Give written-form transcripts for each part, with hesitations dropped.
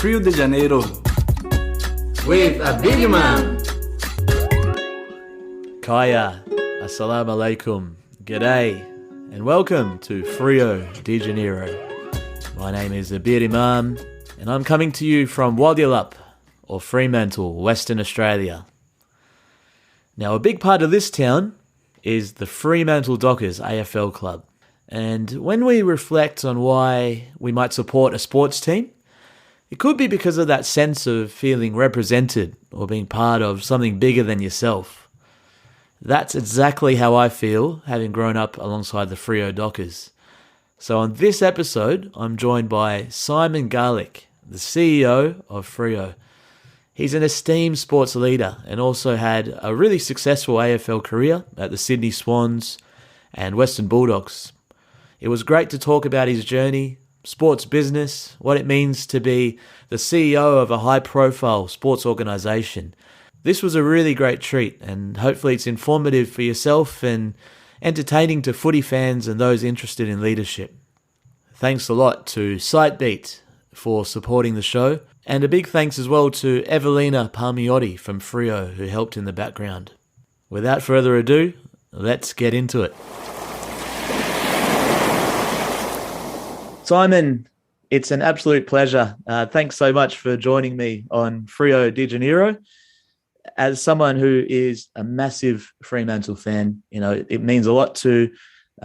Rio de Janeiro with a big man. Kaya, assalamu alaikum, g'day, and welcome to Freo de Janeiro. My name is Abir Imam, and I'm coming to you from Wadi Lup, or Fremantle, Western Australia. Now, a big part of this town is the Fremantle Dockers AFL club. And when we reflect on why we might support a sports team, it could be because of that sense of feeling represented or being part of something bigger than yourself. That's exactly how I feel, having grown up alongside the Freo Dockers. So on this episode, I'm joined by Simon Garlick, the CEO of Freo. He's an esteemed sports leader and also had a really successful AFL career at the Sydney Swans and Western Bulldogs. It was great to talk about his journey, sports business, what it means to be the CEO of a high-profile sports organisation. This was a really great treat, and hopefully it's informative for yourself and entertaining to footy fans and those interested in leadership. Thanks a lot to Sitebeat for supporting the show, and a big thanks as well to Evelina Palmiotti from Freo, who helped in the background. Without further ado, let's get into it. Simon, it's an absolute pleasure. Thanks so much for joining me on Freo de Janeiro. As someone who is a massive Fremantle fan, it means a lot to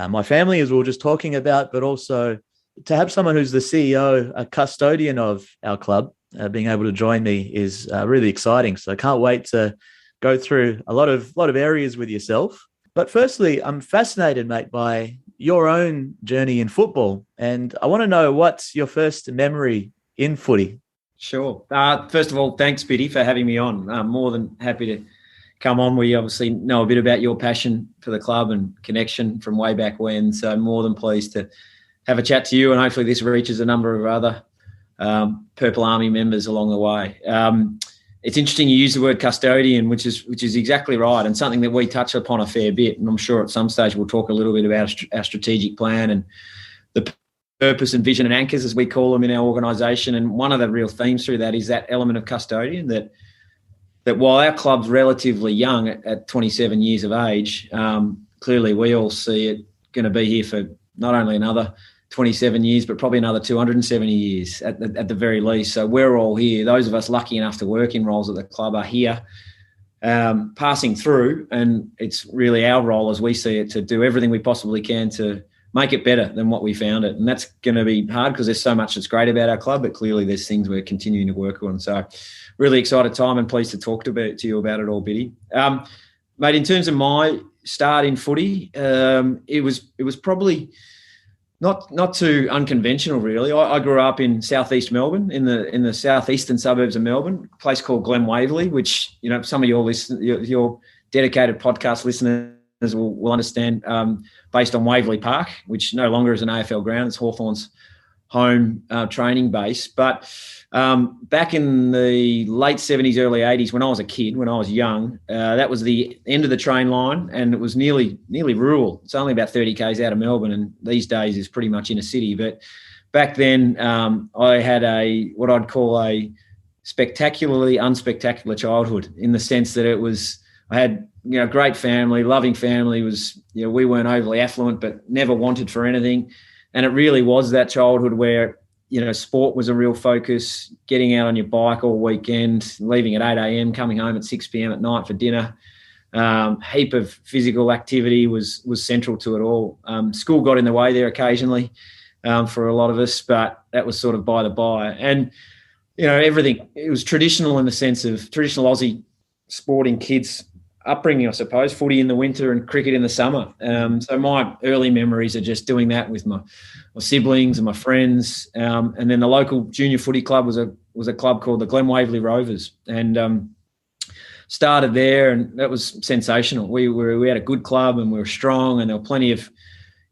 my family, as we were just talking about, but also to have someone who's the CEO, a custodian of our club, being able to join me is really exciting. So I can't wait to go through a lot of areas with yourself. But firstly, I'm fascinated, mate, by your own journey in football. And I want to know, what's your first memory in footy? Sure. First of all, thanks, Biddy, for having me on. I'm more than happy to come on. We obviously know a bit about your passion for the club and connection from way back when. So I'm more than pleased to have a chat to you, and hopefully this reaches a number of other Purple Army members along the way. It's interesting you use the word custodian, which is exactly right, and something that we touch upon a fair bit. And I'm sure at some stage we'll talk a little bit about our strategic plan and the purpose and vision and anchors, as we call them in our organisation. And one of the real themes through that is that element of custodian, that while our club's relatively young at 27 years of age, clearly we all see it going to be here for not only another 27 years, but probably another 270 years at the very least. So we're all here. Those of us lucky enough to work in roles at the club are here, passing through, and it's really our role, as we see it, to do everything we possibly can to make it better than what we found it. And that's going to be hard because there's so much that's great about our club, but clearly there's things we're continuing to work on. So really excited time and pleased to talk to you about it all, Biddy. Mate, in terms of my start in footy, it was probably not too unconventional, really. I grew up in southeast Melbourne, in the southeastern suburbs of Melbourne, a place called Glen Waverley, which some of your dedicated podcast listeners will understand, based on Waverley Park, which no longer is an AFL ground. It's Hawthorn's home training base. But back in the late 70s, early 80s, when I was a kid, when I was young, that was the end of the train line, and it was nearly rural. It's only about 30 k's out of Melbourne, and these days is pretty much in a city. But back then, I had what I'd call a spectacularly unspectacular childhood, in the sense that I had great family, loving family. We weren't overly affluent, but never wanted for anything. And it really was that childhood where sport was a real focus, getting out on your bike all weekend, leaving at 8 a.m, coming home at 6 p.m. at night for dinner. Heap of physical activity was central to it all. School got in the way there occasionally for a lot of us, but that was sort of by the by. And, everything, it was traditional in the sense of traditional Aussie sporting kids upbringing, I suppose, footy in the winter and cricket in the summer. So my early memories are just doing that with my siblings and my friends. And then the local junior footy club was a club called the Glen Waverley Rovers, and started there, and that was sensational. We had a good club, and we were strong, and there were plenty of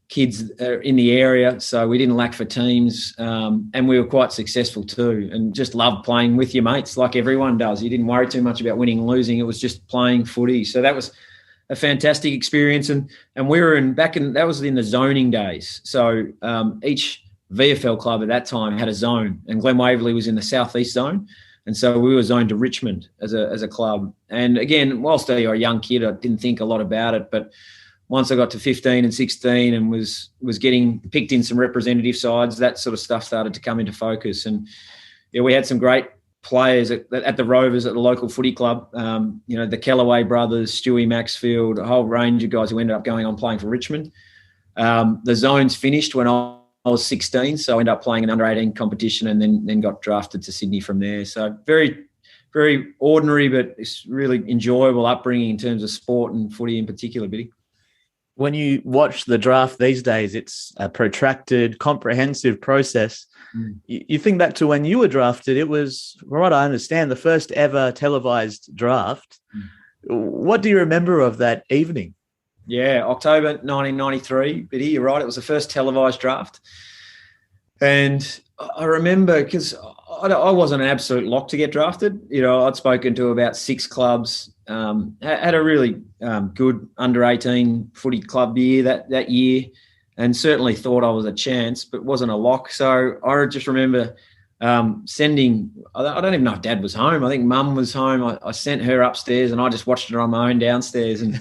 kids in the area, so we didn't lack for teams, and we were quite successful too, and just loved playing with your mates like everyone does. You didn't worry too much about winning and losing. It was just playing footy. So that was a fantastic experience, and we were that was in the zoning days. So each VFL club at that time had a zone, and Glen Waverley was in the southeast zone. And so we were zoned to Richmond as a club. And again, whilst you're a young kid, I didn't think a lot about it. But once I got to 15 and 16 and was getting picked in some representative sides, that sort of stuff started to come into focus. And we had some great players at the Rovers at the local footy club. The Kellaway brothers, Stewie Maxfield, a whole range of guys who ended up going on playing for Richmond. The zones finished when I was 16, so I ended up playing an under-18 competition and then got drafted to Sydney from there. So very, very ordinary, but it's really enjoyable upbringing in terms of sport and footy in particular, Biddy. When you watch the draft these days, it's a protracted, comprehensive process. You think back to when you were drafted, it was, from what I understand, the first ever televised draft. What do you remember of that evening? Yeah, October 1993, Biddy, you're right. It was the first televised draft. And I remember, because I wasn't an absolute lock to get drafted. I'd spoken to about 6 clubs, had a really good under-18 footy club year that year, and certainly thought I was a chance, but wasn't a lock. So I just remember sending, I don't even know if Dad was home. I think Mum was home. I sent her upstairs and I just watched her on my own downstairs. And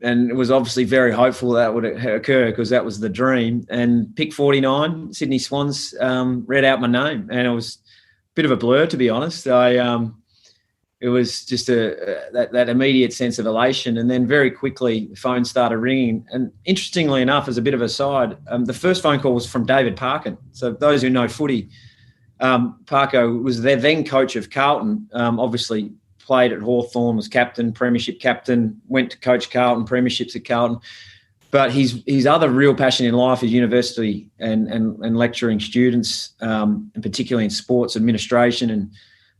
it was obviously very hopeful that would occur because that was the dream. And pick 49, Sydney Swans read out my name, and it was a bit of a blur, to be honest. It was just that immediate sense of elation, and then very quickly the phone started ringing. And interestingly enough, as a bit of a side, the first phone call was from David Parkin. So those who know footy, Parko was their then coach of Carlton, obviously played at Hawthorn, was captain, premiership captain, went to coach Carlton, premierships at Carlton. But his other real passion in life is university and lecturing students, and particularly in sports administration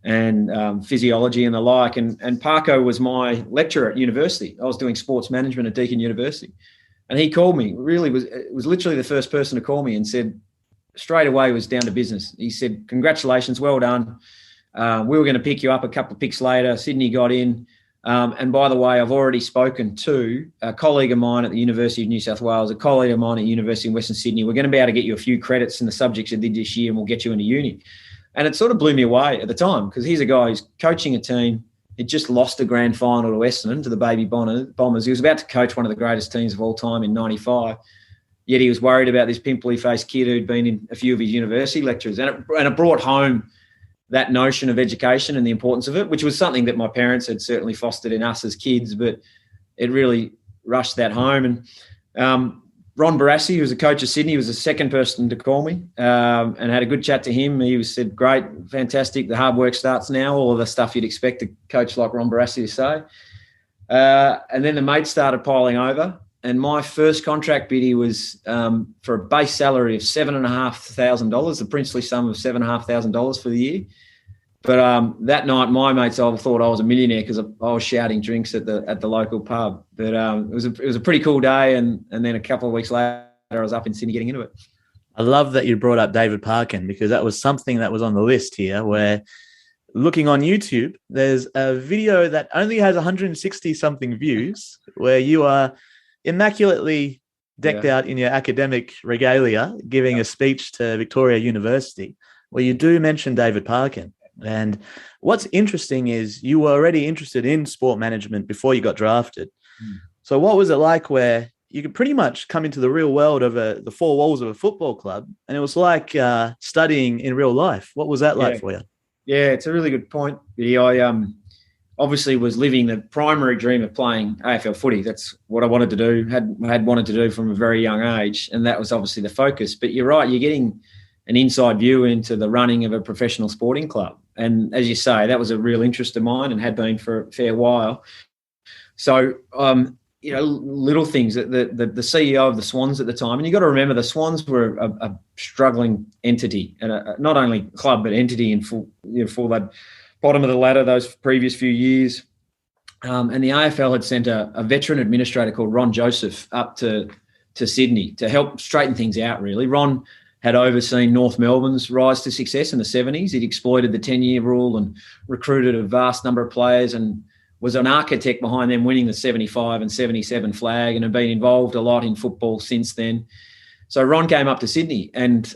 and physiology and the like. And Parko was my lecturer at university. I was doing sports management at Deakin University. And he called me, it was literally the first person to call me and said, straight away was down to business. He said, congratulations, well done. We were going to pick you up a couple of picks later. Sydney got in. And by the way, I've already spoken to a colleague of mine at the University of New South Wales, a colleague of mine at University of Western Sydney. We're going to be able to get you a few credits in the subjects you did this year, and we'll get you into uni. And it sort of blew me away at the time, because he's a guy who's coaching a team. He just lost a grand final to Essendon, to the Baby Bombers. He was about to coach one of the greatest teams of all time in 95. Yet he was worried about this pimply-faced kid who'd been in a few of his university lectures. And it brought home that notion of education and the importance of it, which was something that my parents had certainly fostered in us as kids, but it really rushed that home. And Ron Barassi, who was a coach of Sydney, was the second person to call me, and had a good chat to him. He said, great, fantastic, the hard work starts now, all of the stuff you'd expect a coach like Ron Barassi to say. And then the mates started piling over. And my first contract, Biddy, was for a base salary of $7,500, the princely sum of $7,500 for the year. But that night, my mates all thought I was a millionaire because I was shouting drinks at the local pub. But it was a pretty cool day, and then a couple of weeks later, I was up in Sydney getting into it. I love that you brought up David Parkin, because that was something that was on the list here, where looking on YouTube, there's a video that only has 160-something views, where you are immaculately decked out in your academic regalia, giving a speech to Victoria University, where you do mention David Parkin. And what's interesting is you were already interested in sport management before you got drafted. So what was it like where you could pretty much come into the real world of the four walls of a football club, and it was like studying in real life? What was that like for you? Yeah, it's a really good point. I obviously was living the primary dream of playing AFL footy. That's what I wanted to do, had wanted to do from a very young age, and that was obviously the focus. But you're right, you're getting an inside view into the running of a professional sporting club. And as you say, that was a real interest of mine and had been for a fair while. So, little things, that the CEO of the Swans at the time, and you've got to remember the Swans were a struggling entity, and not only club, but entity in full that bottom of the ladder those previous few years. And the AFL had sent a veteran administrator called Ron Joseph up to Sydney to help straighten things out, really. Ron had overseen North Melbourne's rise to success in the 70s. He'd exploited the 10-year rule and recruited a vast number of players, and was an architect behind them winning the 75 and 77 flag, and had been involved a lot in football since then. So Ron came up to Sydney, and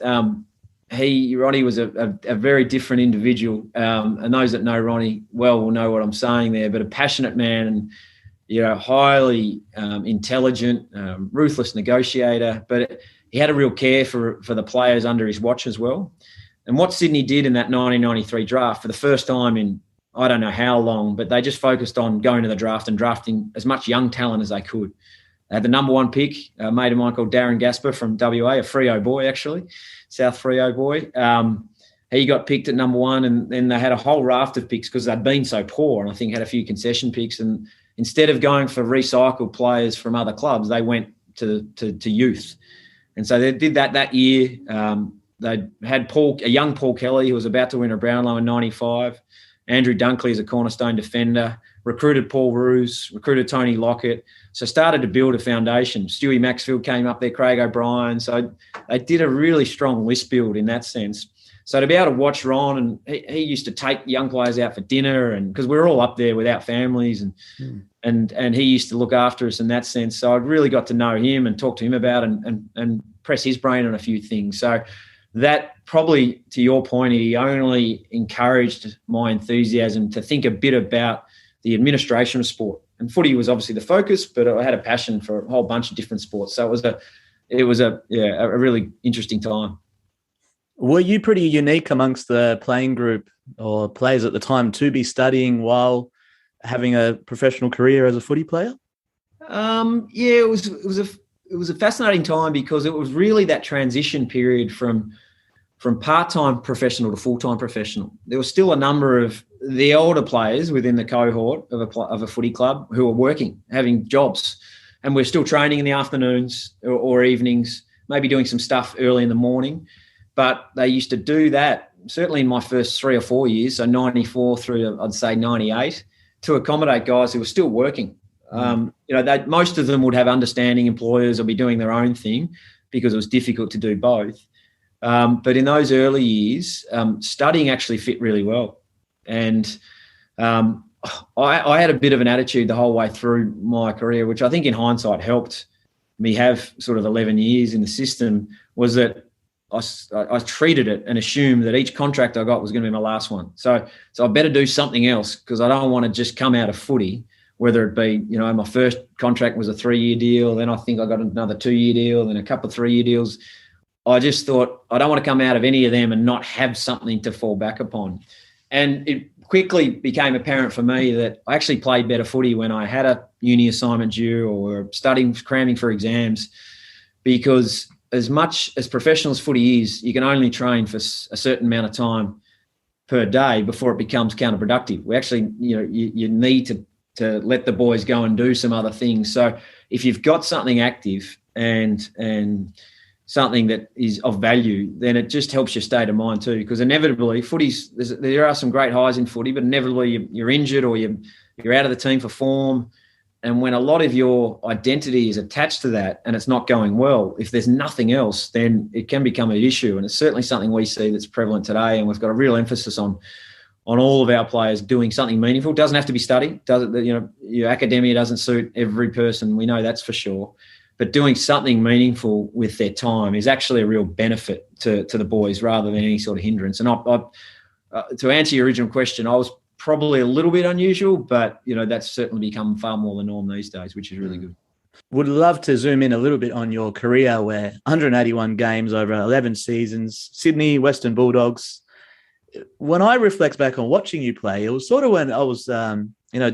Ronnie was a very different individual. And those that know Ronnie well will know what I'm saying there, but a passionate man and, highly intelligent, ruthless negotiator, but he had a real care for the players under his watch as well. And what Sydney did in that 1993 draft for the first time in, I don't know how long, but they just focused on going to the draft and drafting as much young talent as they could. They had the number one pick, a mate of mine called Darren Gasper from WA, a Freo boy actually, South Freo boy. He got picked at number one, and then they had a whole raft of picks because they'd been so poor, and I think had a few concession picks. And instead of going for recycled players from other clubs, they went to youth. And so they did that year. They had a young Paul Kelly, who was about to win a Brownlow in 95. Andrew Dunkley is a cornerstone defender. Recruited Paul Roos, recruited Tony Lockett. So started to build a foundation. Stewie Maxfield came up there, Craig O'Brien. So they did a really strong list build in that sense. So to be able to watch Ron, and he used to take young players out for dinner, and because we're all up there without families, and he used to look after us in that sense. So I really got to know him and talk to him about and press his brain on a few things. So that probably, to your point, he only encouraged my enthusiasm to think a bit about the administration of sport. And footy was obviously the focus, but I had a passion for a whole bunch of different sports. So it was a really interesting time. Were you pretty unique amongst the playing group or players at the time to be studying while having a professional career as a footy player? It was a fascinating time because it was really that transition period from part-time professional to full-time professional. There was still a number of the older players within the cohort of a footy club who were working, having jobs, and we're still training in the afternoons or evenings, maybe doing some stuff early in the morning. But they used to do that, certainly in my first 3 or 4 years, so 94 through to, I'd say, 98, to accommodate guys who were still working. Most of them would have understanding employers or be doing their own thing because it was difficult to do both. But in those early years, studying actually fit really well. And I had a bit of an attitude the whole way through my career, which I think in hindsight helped me have sort of 11 years in the system, was that I treated it and assumed that each contract I got was going to be my last one. So I better do something else because I don't want to just come out of footy, whether it be, my first contract was a 3-year deal. Then I think I got another 2-year deal, then a couple of 3-year deals. I just thought I don't want to come out of any of them and not have something to fall back upon. And it quickly became apparent for me that I actually played better footy when I had a uni assignment due or studying, cramming for exams, because as much as professional as footy is, you can only train for a certain amount of time per day before it becomes counterproductive. We actually, you need to let the boys go and do some other things. So if you've got something active and something that is of value, then it just helps your state of mind too. Because inevitably, there are some great highs in footy, but inevitably you're injured or you're out of the team for form. And when a lot of your identity is attached to that and it's not going well, if there's nothing else, then it can become an issue. And it's certainly something we see that's prevalent today. And we've got a real emphasis on all of our players doing something meaningful. It doesn't have to be study. Your academia doesn't suit every person. We know that's for sure. But doing something meaningful with their time is actually a real benefit to the boys rather than any sort of hindrance. And to answer your original question, I was probably a little bit unusual, but, that's certainly become far more the norm these days, which is really good. Would love to zoom in a little bit on your career where 181 games over 11 seasons, Sydney, Western Bulldogs. When I reflect back on watching you play, it was sort of when I was,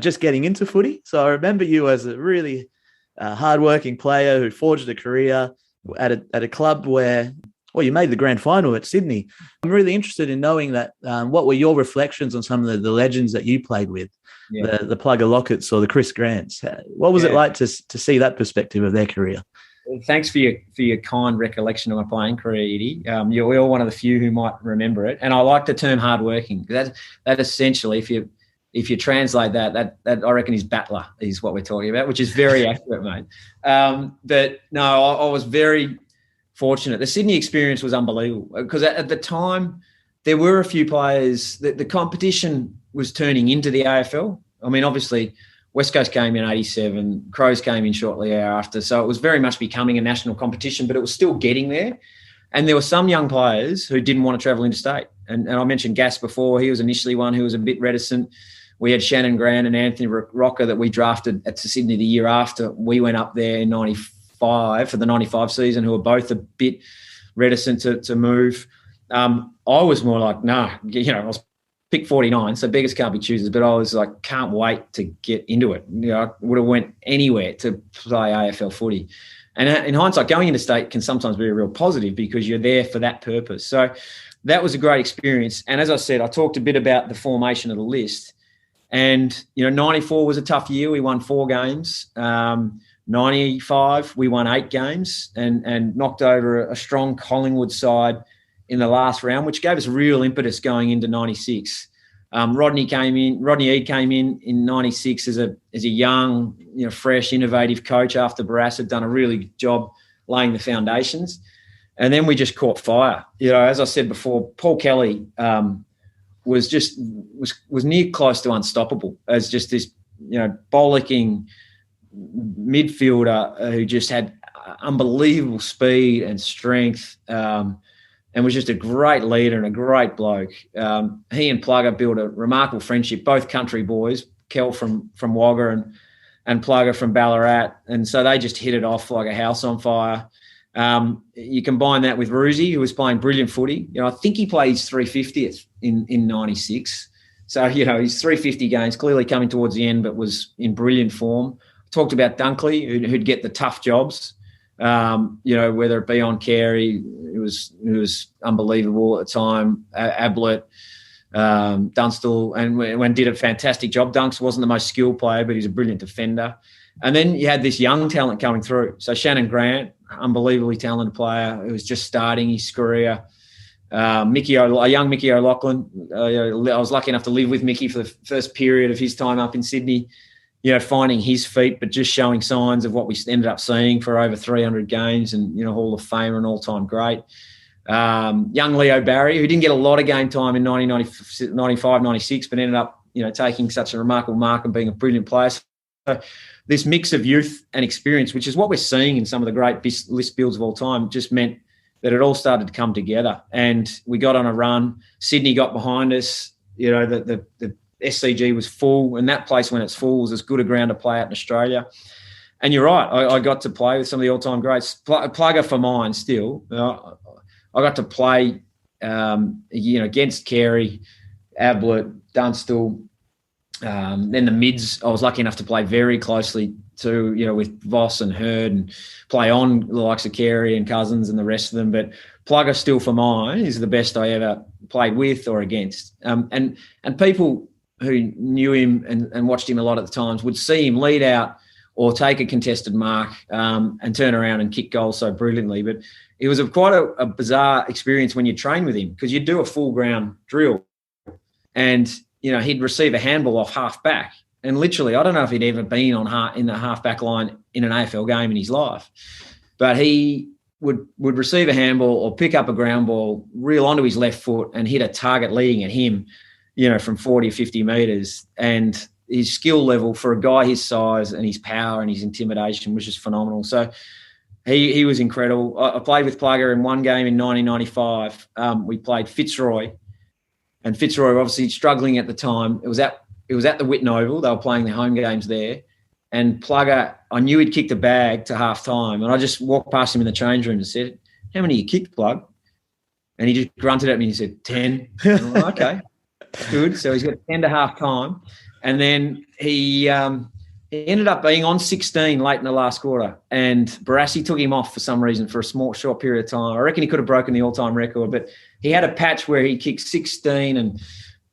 just getting into footy. So I remember you as a really hardworking player who forged a career at a club where, you made the grand final at Sydney. I'm really interested in knowing that. What were your reflections on some of the legends that you played with, the Plugger Locketts or the Chris Grants? What was it like to see that perspective of their career? Thanks for your kind recollection of my playing career, Eddie. You're one of the few who might remember it. And I like the term hardworking. That essentially, if you translate that I reckon is battler is what we're talking about, which is very accurate, mate. But no, I was very fortunate. The Sydney experience was unbelievable because at the time there were a few players that the competition was turning into the AFL. I mean, obviously West Coast came in 87, Crows came in shortly after. So it was very much becoming a national competition, but it was still getting there. And there were some young players who didn't want to travel interstate. And I mentioned Gas before. He was initially one who was a bit reticent. We had Shannon Grant and Anthony Rocker that we drafted to Sydney the year after we went up there in 95 for the 95 season, who were both a bit reticent to move. I was more like, I was pick 49, so beggars can't be choosers, but I was like, can't wait to get into it. I would have went anywhere to play AFL footy. And in hindsight, going into state can sometimes be a real positive because you're there for that purpose. So that was a great experience. And as I said, I talked a bit about the formation of the list. And, 94 was a tough year. We won 4 games. 95, we won 8 games and knocked over a strong Collingwood side in the last round, which gave us real impetus going into 96. Rodney Eade came in 96 as a young, fresh, innovative coach after Barras had done a really good job laying the foundations. And then we just caught fire. As I said before, Paul Kelly was near close to unstoppable as just this, bollocking midfielder who just had unbelievable speed and strength. And was just a great leader and a great bloke. He and Plugger built a remarkable friendship, both country boys, Kel from Wagga and Plugger from Ballarat. And so they just hit it off like a house on fire. You combine that with Roosie, who was playing brilliant footy. I think he played his 350th in 96. So, his 350 games clearly coming towards the end, but was in brilliant form. Talked about Dunkley, who'd get the tough jobs. Whether it be on Carey, it was unbelievable at the time. Ablett, Dunstall, and when did a fantastic job. Dunks wasn't the most skilled player, but he's a brilliant defender. And then you had this young talent coming through. So Shannon Grant, unbelievably talented player who was just starting his career. Young Mickey O'Loughlin. I was lucky enough to live with Mickey for the first period of his time up in Sydney. Finding his feet, but just showing signs of what we ended up seeing for over 300 games and, Hall of Famer and all-time great. Young Leo Barry, who didn't get a lot of game time in 1995, 96, but ended up, taking such a remarkable mark and being a brilliant player. So this mix of youth and experience, which is what we're seeing in some of the great list builds of all time, just meant that it all started to come together. And we got on a run. Sydney got behind us. The SCG was full, and that place when it's full is as good a ground to play at in Australia. And you're right, I got to play with some of the all-time greats. Plugger for mine still. I got to play, against Carey, Ablett, Dunstall. Then the mids, I was lucky enough to play very closely to, with Voss and Hurd and play on the likes of Carey and Cousins and the rest of them. But Plugger still for mine is the best I ever played with or against. And people who knew him and watched him a lot at the times would see him lead out or take a contested mark and turn around and kick goals so brilliantly. But it was quite a bizarre experience when you train with him because you'd do a full ground drill and, he'd receive a handball off half back. And literally, I don't know if he'd ever been in the half back line in an AFL game in his life, but he would receive a handball or pick up a ground ball, reel onto his left foot and hit a target leading at him, from 40 or 50 metres. And his skill level for a guy his size and his power and his intimidation was just phenomenal. So he was incredible. I played with Plugger in one game in 1995. We played Fitzroy, and Fitzroy obviously struggling at the time. It was at the Whitten Oval. They were playing their home games there. And Plugger, I knew he'd kicked a bag to half time. And I just walked past him in the change room and said, "How many you kicked, Plug?" And he just grunted at me and he said, 10. And I'm like, okay. Good. So he's got 10 to half time. And then he ended up being on 16 late in the last quarter. And Barassi took him off for some reason for a short period of time. I reckon he could have broken the all-time record, but he had a patch where he kicked 16 and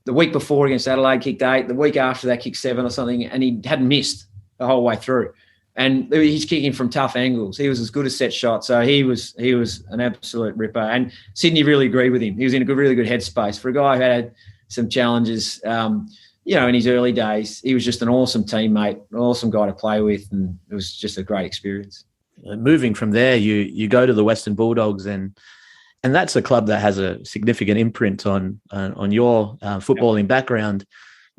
the week before against Adelaide kicked 8. The week after that kicked 7 or something, and he hadn't missed the whole way through. And he's kicking from tough angles. He was as good as set shot. So he was an absolute ripper. And Sydney really agreed with him. He was in a really good headspace. For a guy who had some challenges, in his early days, he was just an awesome teammate, an awesome guy to play with, and it was just a great experience. Moving from there, you go to the Western Bulldogs, and that's a club that has a significant imprint on your footballing background.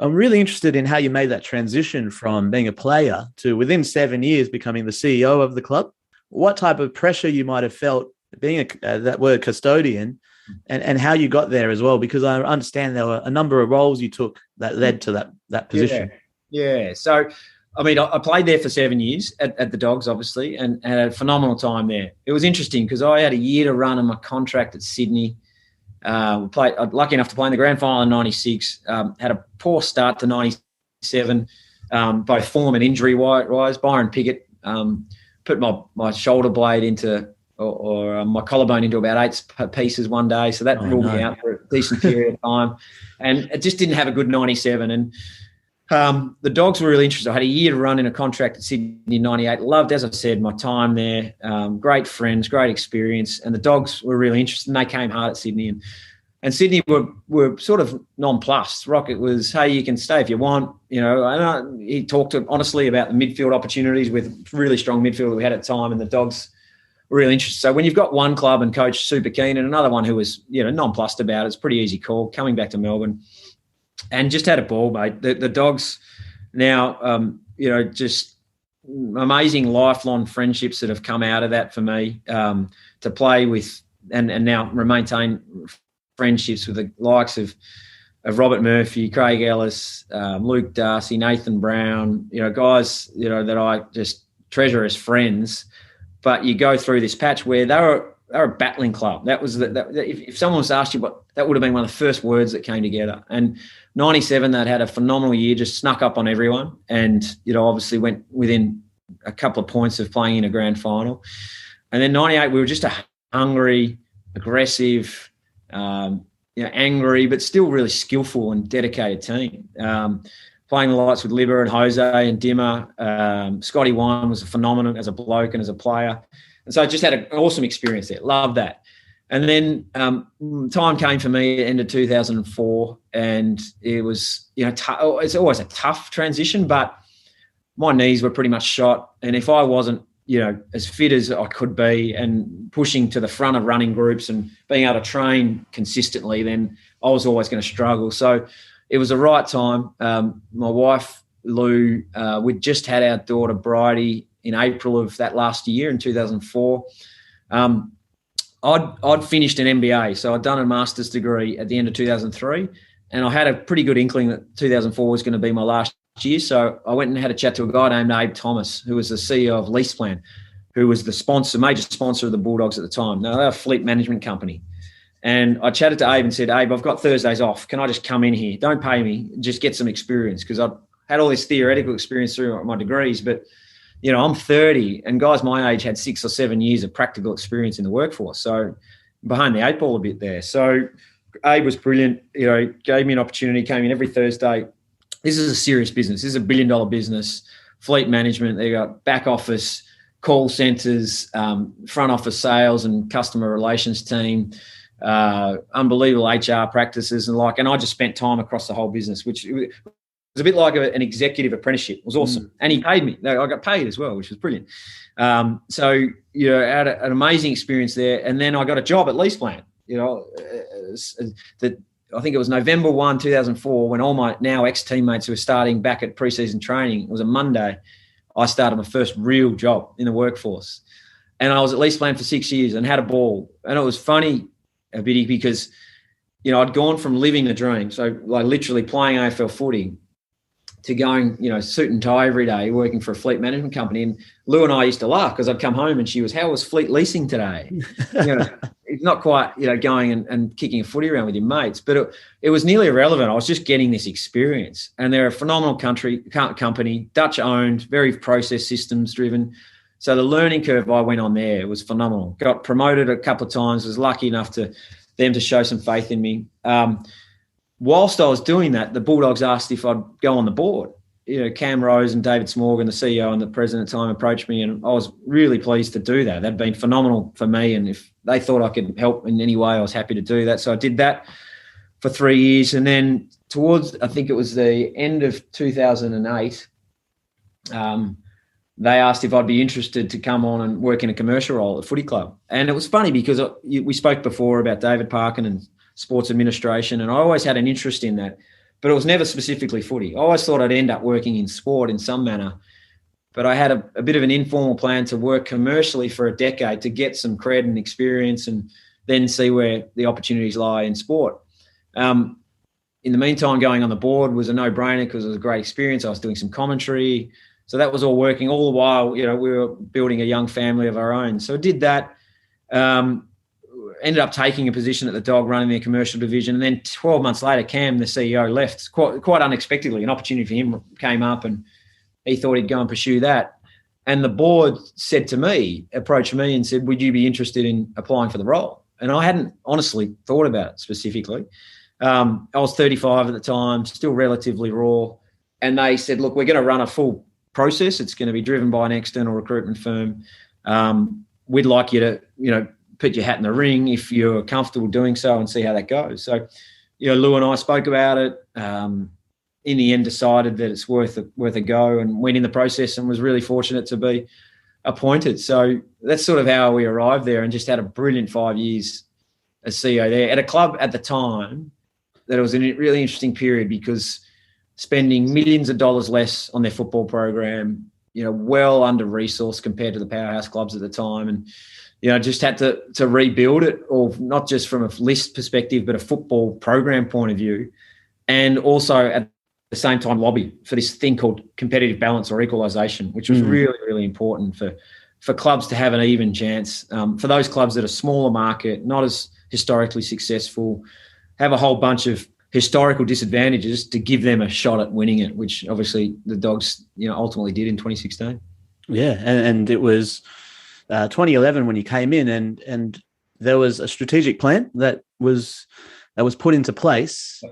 I'm really interested in how you made that transition from being a player to within 7 years becoming the CEO of the club. What type of pressure you might have felt being that word custodian, and how you got there as well, because I understand there were a number of roles you took that led to that position. Yeah. So, I mean, I played there for 7 years at the Dogs, obviously, and had a phenomenal time there. It was interesting because I had a year to run on my contract at Sydney. Lucky enough to play in the grand final in 96. Had a poor start to 97, both form and injury wise. Byron Pickett put my shoulder blade into or my collarbone into about 8 pieces one day, so that ruled me out for a decent period of time, and it just didn't have a good 97. And the Dogs were really interested. I had a year to run in a contract at Sydney in 98. Loved, as I said, my time there. Great friends, great experience. And the Dogs were really interested, and they came hard at Sydney. And Sydney were sort of nonplussed. Rocket was, hey, you can stay if you want. And he talked honestly about the midfield opportunities with really strong midfield we had at the time, and the Dogs were really interested. So when you've got one club and coach super keen and another one who was, nonplussed about it, it's a pretty easy call coming back to Melbourne. And just had a ball, mate. The Dogs now, just amazing lifelong friendships that have come out of that for me, to play with and now maintain friendships with the likes of Robert Murphy, Craig Ellis, Luke Darcy, Nathan Brown, guys, that I just treasure as friends. But you go through this patch where they're a battling club. That was if someone was asked you what, that would have been one of the first words that came together. And 97, they'd had a phenomenal year, just snuck up on everyone, and obviously went within a couple of points of playing in a grand final. And then 98, we were just a hungry, aggressive, angry, but still really skillful and dedicated team. Playing the lights with Libber and Jose and Dimmer. Scotty Wine was a phenomenon as a bloke and as a player. And so I just had an awesome experience there. Loved that. And then time came for me at the end of 2004, and it was, it's always a tough transition, but my knees were pretty much shot. And if I wasn't, as fit as I could be and pushing to the front of running groups and being able to train consistently, then I was always going to struggle. So it was the right time. My wife, Lou, we'd just had our daughter, Bridie, in April of that last year in 2004. I'd finished an MBA, so I'd done a master's degree at the end of 2003, and I had a pretty good inkling that 2004 was going to be my last year. So I went and had a chat to a guy named Abe Thomas, who was the CEO of LeasePlan, who was the major sponsor of the Bulldogs at the time. Now, they're a fleet management company. And I chatted to Abe and said, Abe, I've got Thursdays off. Can I just come in here? Don't pay me, just get some experience, because I've had all this theoretical experience through my degrees, but I'm 30, and guys my age had 6 or 7 years of practical experience in the workforce. So behind the 8 ball a bit there. So Abe was brilliant, gave me an opportunity, came in every Thursday. This is a serious business. This is $1 billion business, fleet management. They got back office, call centers, front office sales and customer relations team, unbelievable HR practices and I just spent time across the whole business, which was a bit like an executive apprenticeship. It was awesome. And he paid me. I got paid as well, which was brilliant. So, I had an amazing experience there. And then I got a job at LeasePlan, I think it was November 1, 2004, when all my now ex-teammates who were starting back at preseason training, it was a Monday, I started my first real job in the workforce. And I was at LeasePlan for 6 years and had a ball. And it was funny a bit because, I'd gone from living the dream, so literally playing AFL footy, to going, suit and tie every day, working for a fleet management company. And Lou and I used to laugh because I'd come home and she was, how was fleet leasing today? It's not quite, going and kicking a footy around with your mates, but it was nearly irrelevant. I was just getting this experience. And they're a phenomenal company, Dutch owned, very process systems driven. So the learning curve I went on there was phenomenal. Got promoted a couple of times, was lucky enough to them to show some faith in me. Whilst I was doing that, the Bulldogs asked if I'd go on the board. Cam Rose and David Smorgan, the CEO and the president at the time, approached me, and I was really pleased to do that. That'd been phenomenal for me, and if they thought I could help in any way, I was happy to do that. So I did that for 3 years, and then towards, I think it was the end of 2008, they asked if I'd be interested to come on and work in a commercial role at the footy club. And it was funny because we spoke before about David Parkin and sports administration, and I always had an interest in that. but it was never specifically footy. I always thought I'd end up working in sport in some manner, but I had a bit of an informal plan to work commercially for a decade to get some cred and experience and then see where the opportunities lie in sport. In the meantime, going on the board was a no-brainer because it was a great experience. I was doing some commentary. So that was all working. All the while, we were building a young family of our own. So I did that. Ended up taking a position at the Dog running their commercial division. And then 12 months later, Cam, the CEO, left quite unexpectedly. An opportunity for him came up and he thought he'd go and pursue that. And the board approached me and said, would you be interested in applying for the role? And I hadn't honestly thought about it specifically. I was 35 at the time, still relatively raw. And they said, look, we're going to run a full process. It's going to be driven by an external recruitment firm. We'd like you to, put your hat in the ring if you're comfortable doing so and see how that goes. So, Lou and I spoke about it. In the end, decided that it's worth a go and went in the process and was really fortunate to be appointed. So that's sort of how we arrived there and just had a brilliant 5 years as CEO there at a club at the time that it was a really interesting period because spending millions of dollars less on their football program, well under resourced compared to the powerhouse clubs at the time. And, just had to rebuild it, or not just from a list perspective, but a football program point of view. And also at the same time lobby for this thing called competitive balance or equalisation, which was really, really important for clubs to have an even chance. For those clubs that are smaller market, not as historically successful, have a whole bunch of historical disadvantages to give them a shot at winning it, which obviously the Dogs, ultimately did in 2016. Yeah, and it was 2011 when you came in, and there was a strategic plan that was put into place.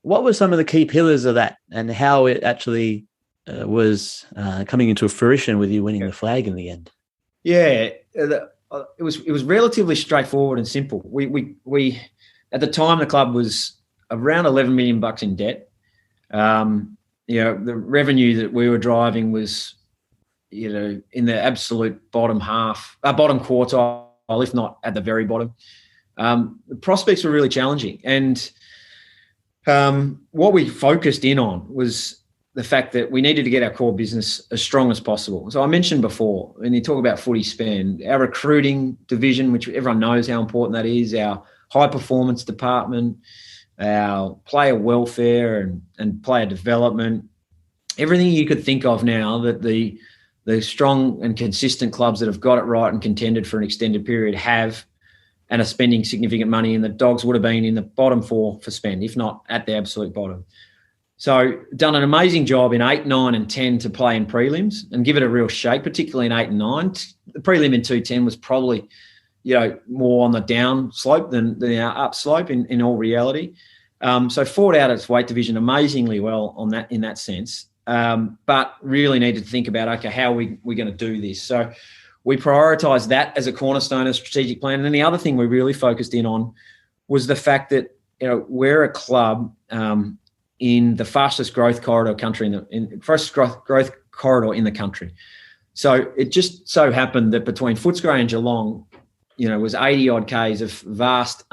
What were some of the key pillars of that, and how it actually was coming into fruition with you winning the flag in the end? Yeah, it was relatively straightforward and simple. We at the time the club was around $11 million in debt. The revenue that we were driving was, in the absolute bottom quartile, if not at the very bottom. The prospects were really challenging. And what we focused in on was the fact that we needed to get our core business as strong as possible. So I mentioned before, when you talk about footy spend, our recruiting division, which everyone knows how important that is, our high performance department, our player welfare and player development, everything you could think of now that the strong and consistent clubs that have got it right and contended for an extended period have and are spending significant money, and the Dogs would have been in the bottom four for spend, if not at the absolute bottom. So done an amazing job in 8, 9 and 10 to play in prelims and give it a real shape, particularly in 8 and 9. The prelim in 210 was probably, more on the down slope than the up slope in all reality. So fought out its weight division amazingly well in that sense. But really needed to think about, okay, how are we going to do this? So we prioritised that as a cornerstone of strategic plan. And then the other thing we really focused in on was the fact that, we're a club in the fastest growth corridor in the country. So it just so happened that between Footscray and Geelong, was 80 odd Ks of vast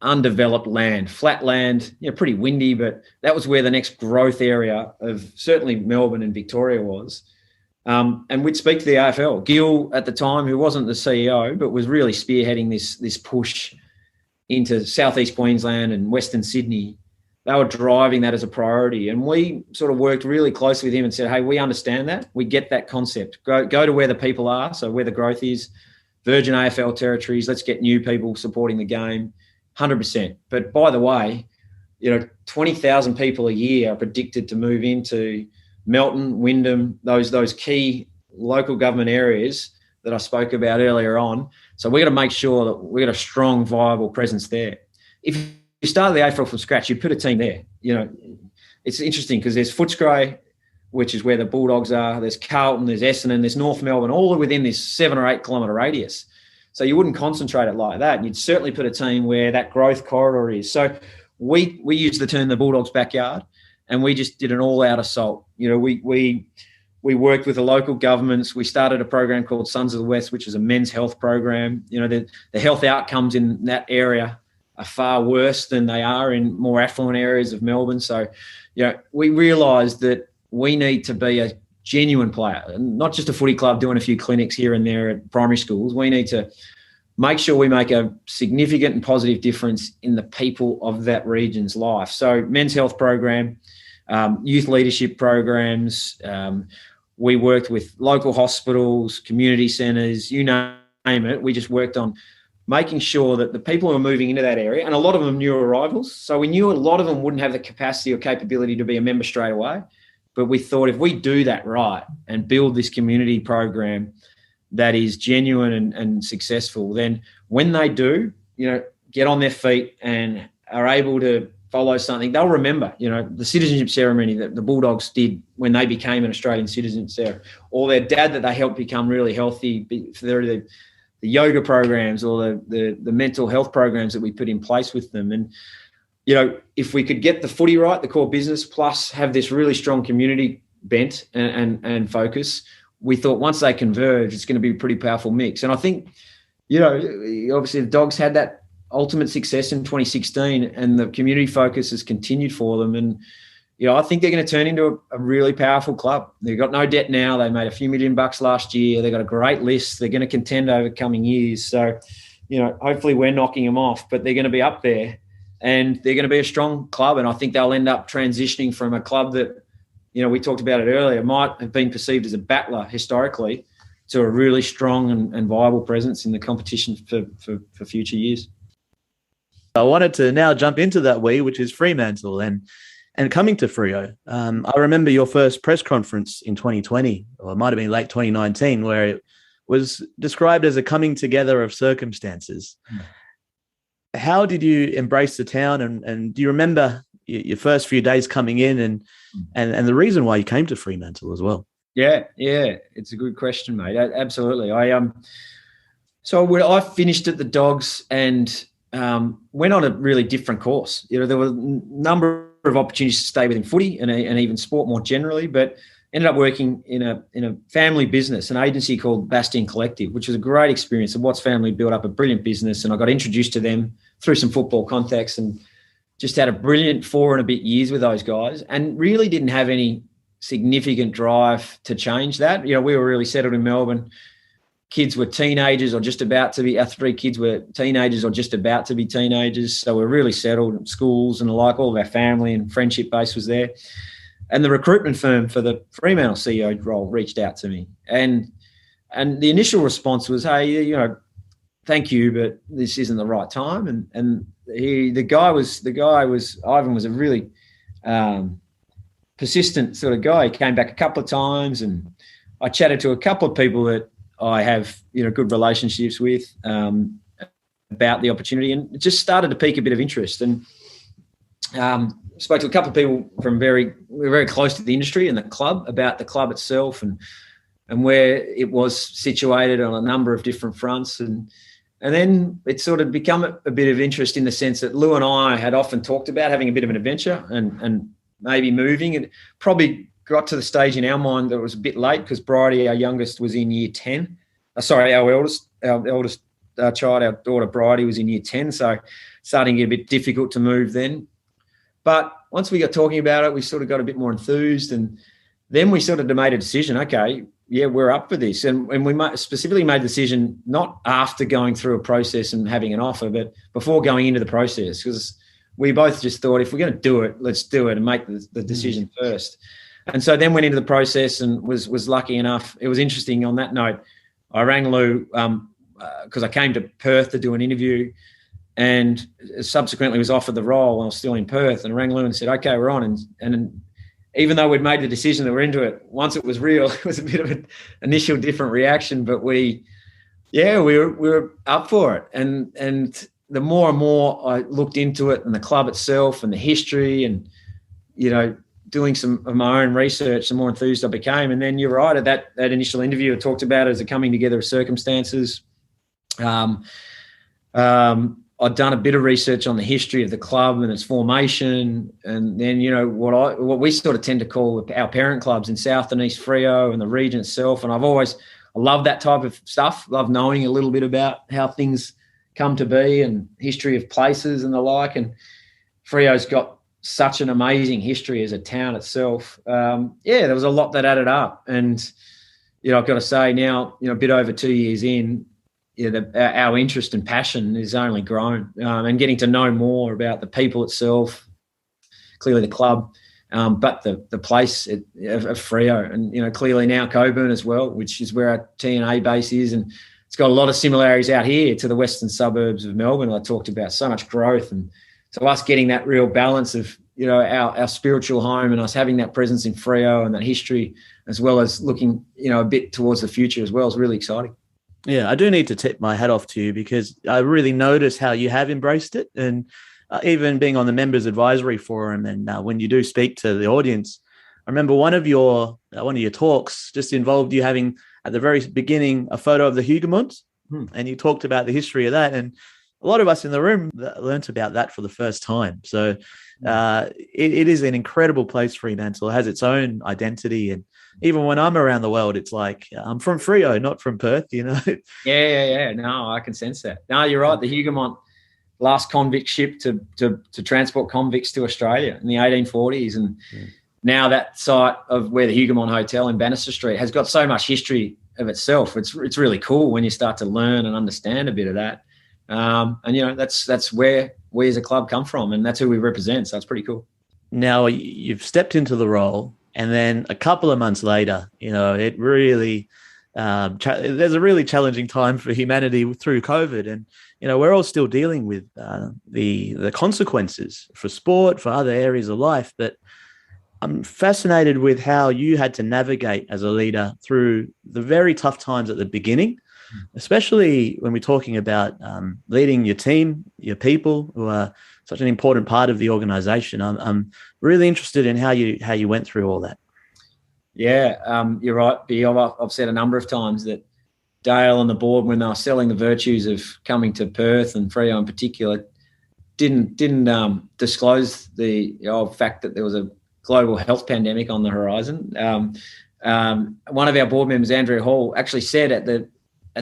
undeveloped land, flat land, pretty windy, but that was where the next growth area of certainly Melbourne and Victoria was. And we'd speak to the AFL. Gil at the time, who wasn't the CEO, but was really spearheading this push into southeast Queensland and Western Sydney. They were driving that as a priority. And we sort of worked really closely with him and said, hey, we understand that. We get that concept. Go to where the people are, so where the growth is, virgin AFL territories, let's get new people supporting the game, 100%. But by the way, 20,000 people a year are predicted to move into Melton, Wyndham, those key local government areas that I spoke about earlier on. So we're going to make sure that we've got a strong, viable presence there. If you started the AFL from scratch, you put a team there. It's interesting because there's Footscray, which is where the Bulldogs are. There's Carlton, there's Essendon, there's North Melbourne, all within this 7 or 8 kilometre radius. So you wouldn't concentrate it like that. You'd certainly put a team where that growth corridor is. So we use the term the Bulldogs' backyard, and we just did an all-out assault. We worked with the local governments. We started a program called Sons of the West, which is a men's health program. The health outcomes in that area far worse than they are in more affluent areas of Melbourne. So, we realised that we need to be a genuine player, and not just a footy club doing a few clinics here and there at primary schools. We need to make sure we make a significant and positive difference in the people of that region's life. So men's health program, youth leadership programs. We worked with local hospitals, community centres, you name it. We just worked on making sure that the people who are moving into that area, and a lot of them new arrivals, so we knew a lot of them wouldn't have the capacity or capability to be a member straight away. But we thought if we do that right and build this community program that is genuine and successful, then when they do, get on their feet and are able to follow something, they'll remember, the citizenship ceremony that the Bulldogs did when they became an Australian citizen, or their dad that they helped become really healthy through the yoga programs or the mental health programs that we put in place with them. And, if we could get the footy right, the core business, plus have this really strong community bent and focus, we thought once they converge, it's going to be a pretty powerful mix. And I think, obviously the Dogs had that ultimate success in 2016 and the community focus has continued for them. And, I think they're going to turn into a really powerful club. They've got no debt now. They made a few $1 million last year. They've got a great list. They're going to contend over coming years. So, hopefully we're knocking them off, but they're going to be up there and they're going to be a strong club. And I think they'll end up transitioning from a club that, we talked about it earlier, might have been perceived as a battler historically to a really strong and viable presence in the competition for future years. I wanted to now jump into that which is Fremantle and coming to Freo. I remember your first press conference in 2020, or it might have been late 2019, where it was described as a coming together of circumstances. How did you embrace the town? And do you remember your first few days coming in and the reason why you came to Fremantle as well? Yeah. It's a good question, mate. Absolutely. So I finished at the Dogs and went on a really different course. There were a number of opportunities to stay within footy and even sport more generally, but ended up working in a family business, an agency called Bastion Collective, which was a great experience. And Watts family built up a brilliant business, and I got introduced to them through some football contacts and just had a brilliant 4 and a bit years with those guys and really didn't have any significant drive to change that. We were really settled in Melbourne. Kids were teenagers or just about to be, our 3 kids were teenagers or just about to be teenagers. So we're really settled in schools and all of our family and friendship base was there. And the recruitment firm for the Fremantle CEO role reached out to me. And the initial response was, hey, thank you, but this isn't the right time. And Ivan was a really persistent sort of guy. He came back a couple of times and I chatted to a couple of people that I have, good relationships with about the opportunity, and it just started to pique a bit of interest. And spoke to a couple of people we were very close to the industry and the club about the club itself and where it was situated on a number of different fronts. And then it sort of become a bit of interest in the sense that Lou and I had often talked about having a bit of an adventure and maybe moving, and probably got to the stage in our mind that it was a bit late because Bridie, our youngest, was in year 10. Our eldest child, our daughter Bridie, was in year 10, so starting to get a bit difficult to move then. But once we got talking about it, we sort of got a bit more enthused, and then we sort of made a decision, okay, yeah, we're up for this. And we specifically made the decision not after going through a process and having an offer, but before going into the process, because we both just thought if we're going to do it, let's do it and make the decision first. And so then went into the process and was lucky enough. It was interesting on that note. I rang Lou because I came to Perth to do an interview and subsequently was offered the role when I was still in Perth, and I rang Lou and said, okay, we're on. And even though we'd made the decision that we're into it, once it was real, it was a bit of an initial different reaction, but we were up for it. And the more and more I looked into it and the club itself and the history and, doing some of my own research, the more enthused I became. And then you're right, at that initial interview, I talked about it as a coming together of circumstances. I'd done a bit of research on the history of the club and its formation, and then what we sort of tend to call our parent clubs in South and East Freo and the region itself. And I love that type of stuff. Love knowing a little bit about how things come to be and history of places and the like. And Freo's got such an amazing history as a town itself. There was a lot that added up. And, I've got to say now, a bit over 2 years in, our interest and passion has only grown, and getting to know more about the people itself, clearly the club, but the place of Freo, and clearly now Coburn as well, which is where our TNA base is, and it's got a lot of similarities out here to the western suburbs of Melbourne. I talked about so much growth, and so us getting that real balance of our spiritual home and us having that presence in Freo and that history, as well as looking a bit towards the future as well, is really exciting. Yeah, I do need to tip my hat off to you because I really notice how you have embraced it. And even being on the members advisory forum, and when you do speak to the audience, I remember one of your talks just involved you having at the very beginning a photo of the Hougoumont, and you talked about the history of that. And a lot of us in the room learnt about that for the first time. So it is an incredible place, Fremantle. It has its own identity. And even when I'm around the world, it's like, I'm from Freo, not from Perth, Yeah. No, I can sense that. No, you're right. The Hougoumont, last convict ship to transport convicts to Australia in the 1840s. And now that site of where the Hougoumont Hotel in Bannister Street has got so much history of itself. It's really cool when you start to learn and understand a bit of that. And that's where we as a club come from, and that's who we represent. So it's pretty cool. Now you've stepped into the role, and then a couple of months later, it really there's a really challenging time for humanity through COVID, and we're all still dealing with the consequences for sport, for other areas of life. But I'm fascinated with how you had to navigate as a leader through the very tough times at the beginning, especially when we're talking about leading your team, your people who are such an important part of the organisation. I'm really interested in how you went through all that. Yeah, you're right, B. I've said a number of times that Dale and the board, when they were selling the virtues of coming to Perth and Freo in particular, didn't disclose the fact that there was a global health pandemic on the horizon. One of our board members, Andrea Hall, actually said at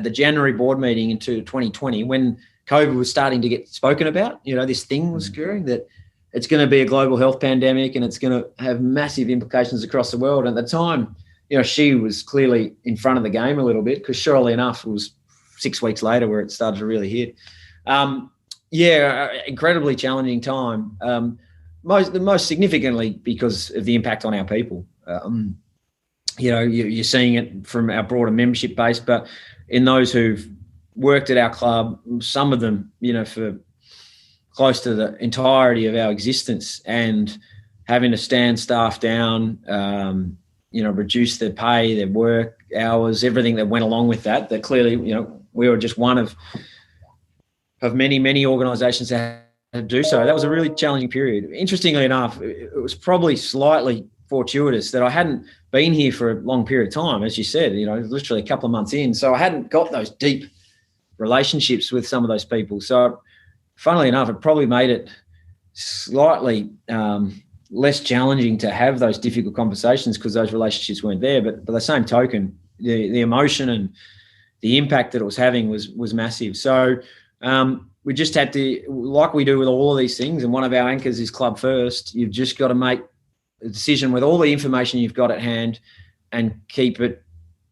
the January board meeting into 2020, when COVID was starting to get spoken about, this thing was occurring, that it's going to be a global health pandemic and it's going to have massive implications across the world. And at the time, she was clearly in front of the game a little bit, because surely enough, it was 6 weeks later where it started to really hit. Incredibly challenging time. Most significantly because of the impact on our people. You're seeing it from our broader membership base, but in those who've worked at our club, some of them, for close to the entirety of our existence, and having to stand staff down, reduce their pay, their work hours, everything that went along with that. That clearly, we were just one of many, many organisations that had to do so. That was a really challenging period. Interestingly enough, it was probably slightly fortuitous that I hadn't been here for a long period of time, as you said, literally a couple of months in. So I hadn't got those deep relationships with some of those people. So funnily enough, it probably made it slightly less challenging to have those difficult conversations, because those relationships weren't there. But by the same token, the emotion and the impact that it was having was massive. So we just had to, like we do with all of these things, and one of our anchors is club first. You've just got to make a decision with all the information you've got at hand and keep it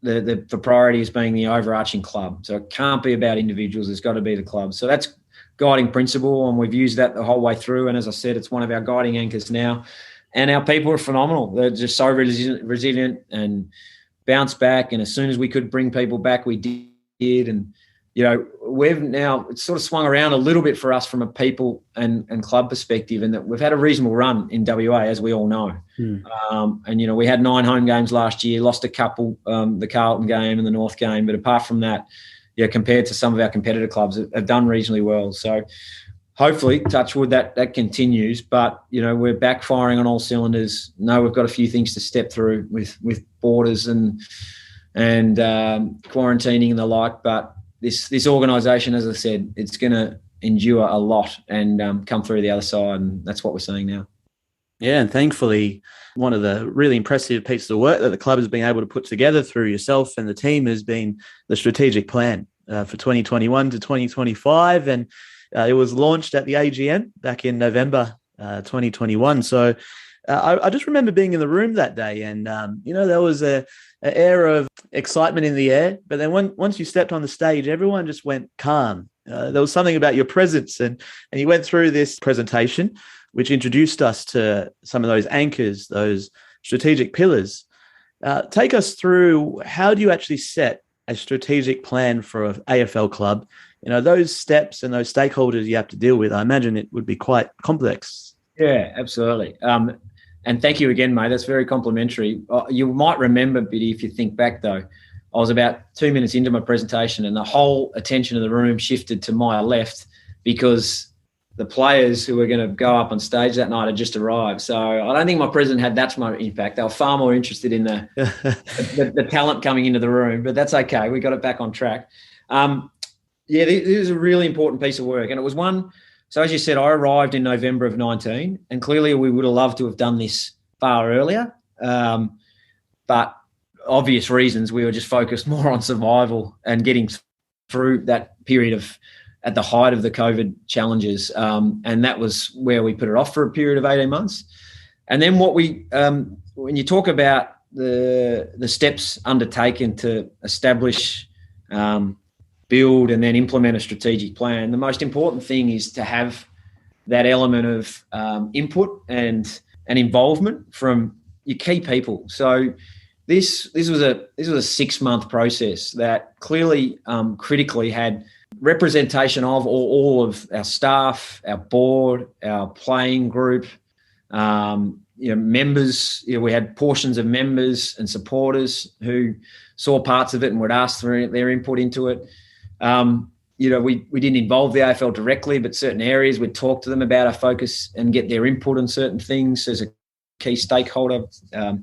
the priority as being the overarching club. So it can't be about individuals. It's got to be the club. So that's guiding principle, and we've used that the whole way through. And as I said, it's one of our guiding anchors now. And our people are phenomenal. They're just so resilient and bounce back. And as soon as we could bring people back, we did. And we've now, it's sort of swung around a little bit for us from a people and club perspective, and that we've had a reasonable run in WA, as we all know. And we had 9 home games last year, lost a couple, the Carlton game and the North game. But apart from that, compared to some of our competitor clubs, have done reasonably well. So hopefully, touch wood, that continues. But, we're back firing on all cylinders. No, we've got a few things to step through with borders and quarantining and the like. But this organisation, as I said, it's going to endure a lot and come through the other side, and that's what we're seeing now. Yeah, and thankfully, one of the really impressive pieces of work that the club has been able to put together through yourself and the team has been the strategic plan. for 2021 to 2025, and it was launched at the AGM back in November 2021. So I just remember being in the room that day, and there was an air of excitement in the air. But then once you stepped on the stage, everyone just went calm. There was something about your presence, and you went through this presentation, which introduced us to some of those anchors, those strategic pillars. Take us through, how do you actually set a strategic plan for an AFL club? Those steps and those stakeholders you have to deal with, I imagine it would be quite complex. Yeah, absolutely. And thank you again, mate. That's very complimentary. You might remember, Biddy, if you think back, though, I was about 2 minutes into my presentation and the whole attention of the room shifted to my left because the players who were going to go up on stage that night had just arrived. So I don't think my presence had that much impact. They were far more interested in the talent coming into the room, but that's okay. We got it back on track. This is a really important piece of work. And it was one, so as you said, I arrived in November of 19, and clearly we would have loved to have done this far earlier. But obvious reasons, we were just focused more on survival and getting through that period at the height of the COVID challenges. And that was where we put it off for a period of 18 months. And then when you talk about the steps undertaken to establish, build and then implement a strategic plan, the most important thing is to have that element of input and involvement from your key people. So this was a 6-month process that clearly critically had representation of all of our staff, our board, our playing group, members. We had portions of members and supporters who saw parts of it and would ask for their input into it. We didn't involve the AFL directly, but certain areas we'd talk to them about our focus and get their input on certain things as a key stakeholder. A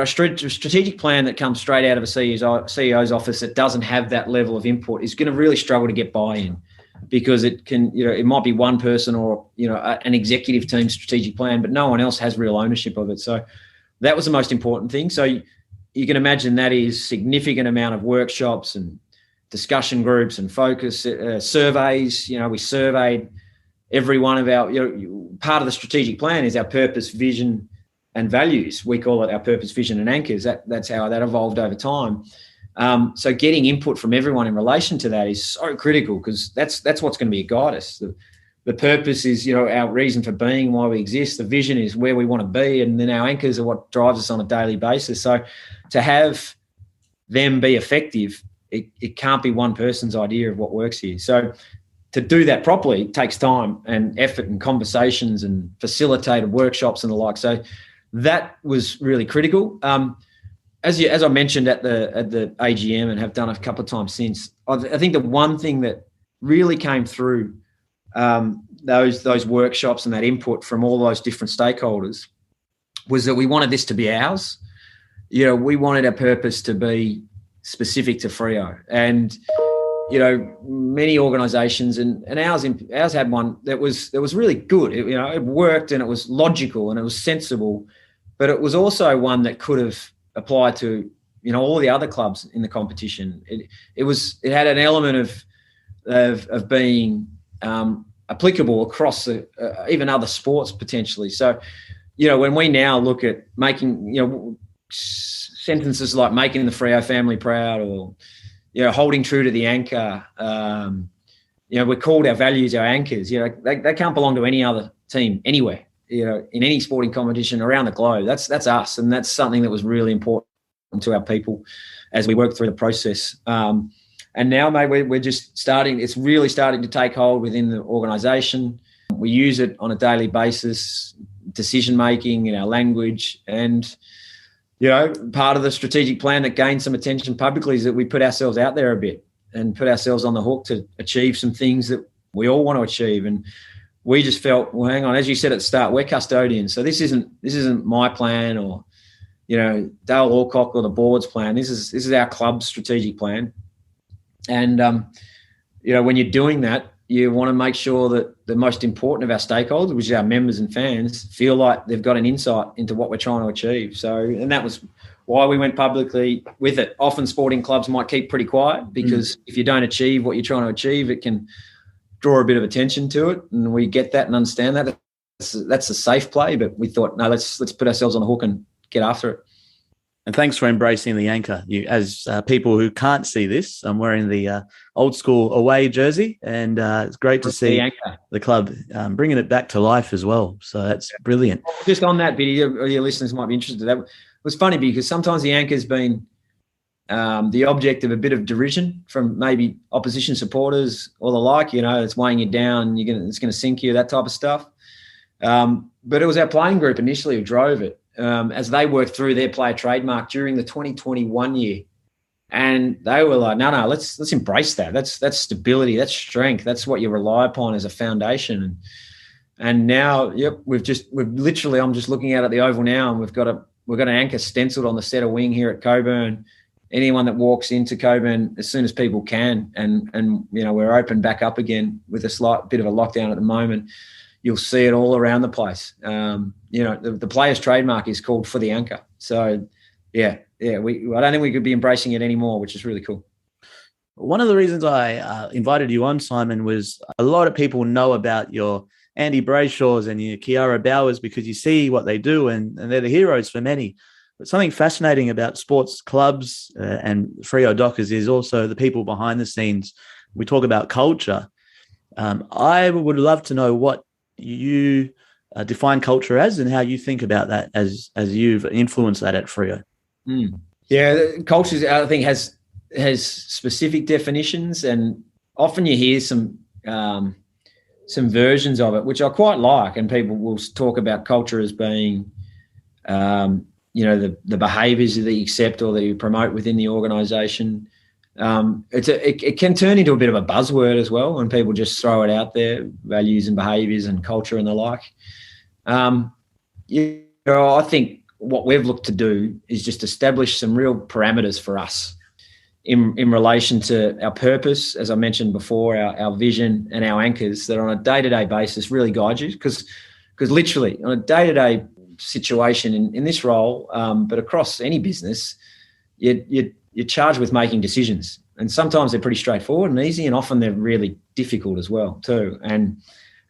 strategic plan that comes straight out of a CEO's office that doesn't have that level of input is going to really struggle to get buy-in, because it might be one person or, an executive team strategic plan, but no one else has real ownership of it. So that was the most important thing. So you can imagine that is significant amount of workshops and discussion groups and focus surveys. We surveyed every one of our, part of the strategic plan is our purpose, vision, and values. We call it our purpose, vision, and anchors. That's how that evolved over time. So getting input from everyone in relation to that is so critical, because that's what's going to guide us. The purpose is, our reason for being, why we exist. The vision is where we want to be, and then our anchors are what drives us on a daily basis. So to have them be effective, it can't be one person's idea of what works here. So to do that properly takes time and effort and conversations and facilitated workshops and the like. So that was really critical. As I mentioned at the AGM and have done a couple of times since, I think the one thing that really came through those workshops and that input from all those different stakeholders was that we wanted this to be ours. We wanted our purpose to be specific to Freo, and many organisations and ours had one that was really good. It worked and it was logical and it was sensible, but it was also one that could have applied to all the other clubs in the competition. It had an element of being applicable across even other sports potentially. So when we now look at making sentences like making the Freo family proud, or holding true to the anchor, we're called our values, our anchors. They can't belong to any other team anywhere. In any sporting competition around the globe. That's us, and that's something that was really important to our people as we work through the process. And now, mate, we're just starting. It's really starting to take hold within the organisation. We use it on a daily basis, decision making in our language, and part of the strategic plan that gained some attention publicly is that we put ourselves out there a bit and put ourselves on the hook to achieve some things that we all want to achieve. And we just felt, well, hang on, as you said at the start, we're custodians. So this isn't my plan or, Dale Alcock or the board's plan. This is our club's strategic plan. And, when you're doing that, you want to make sure that the most important of our stakeholders, which is our members and fans, feel like they've got an insight into what we're trying to achieve. So, and that was why we went publicly with it. Often sporting clubs might keep pretty quiet because if you don't achieve what you're trying to achieve, it can draw a bit of attention to it. And we get that and understand that. That's a safe play, but we thought, no, let's put ourselves on the hook and get after it. And thanks for embracing the anchor. As people who can't see this, I'm wearing the old school away jersey, and it's great to see the club bringing it back to life as well. So that's brilliant. Just on that, Biddy, your listeners might be interested. That was funny because sometimes the anchor's been the object of a bit of derision from maybe opposition supporters or the like. It's weighing you down. It's going to sink you, that type of stuff. But it was our playing group initially who drove it. As they worked through their player trademark during the 2021 year. And they were like, no, let's embrace that. That's stability, that's strength. That's what you rely upon as a foundation. And now, I'm just looking out at the Oval now, and we've got an anchor stenciled on the set of wing here at Coburn. Anyone that walks into Coburn as soon as people can, and we're open back up again with a slight bit of a lockdown at the moment. You'll see it all around the place. The player's trademark is called For the Anchor. So, I don't think we could be embracing it anymore, which is really cool. One of the reasons I invited you on, Simon, was a lot of people know about your Andy Brayshaws and your Kiara Bowers because you see what they do, and they're the heroes for many. But something fascinating about sports clubs and Freo Dockers is also the people behind the scenes. We talk about culture. I would love to know what you define culture as and how you think about that as you've influenced that at Freo. Yeah, culture, I think, has specific definitions, and often you hear some versions of it, which I quite like, and people will talk about culture as being the behaviours that you accept or that you promote within the organisation. It can turn into a bit of a buzzword as well when people just throw it out there, values and behaviours and culture and the like. I think what we've looked to do is just establish some real parameters for us in relation to our purpose, as I mentioned before, our vision and our anchors that on a day-to-day basis really guide you, because literally on a day-to-day situation in this role, but across any business, you're charged with making decisions, and sometimes they're pretty straightforward and easy, and often they're really difficult as well too. And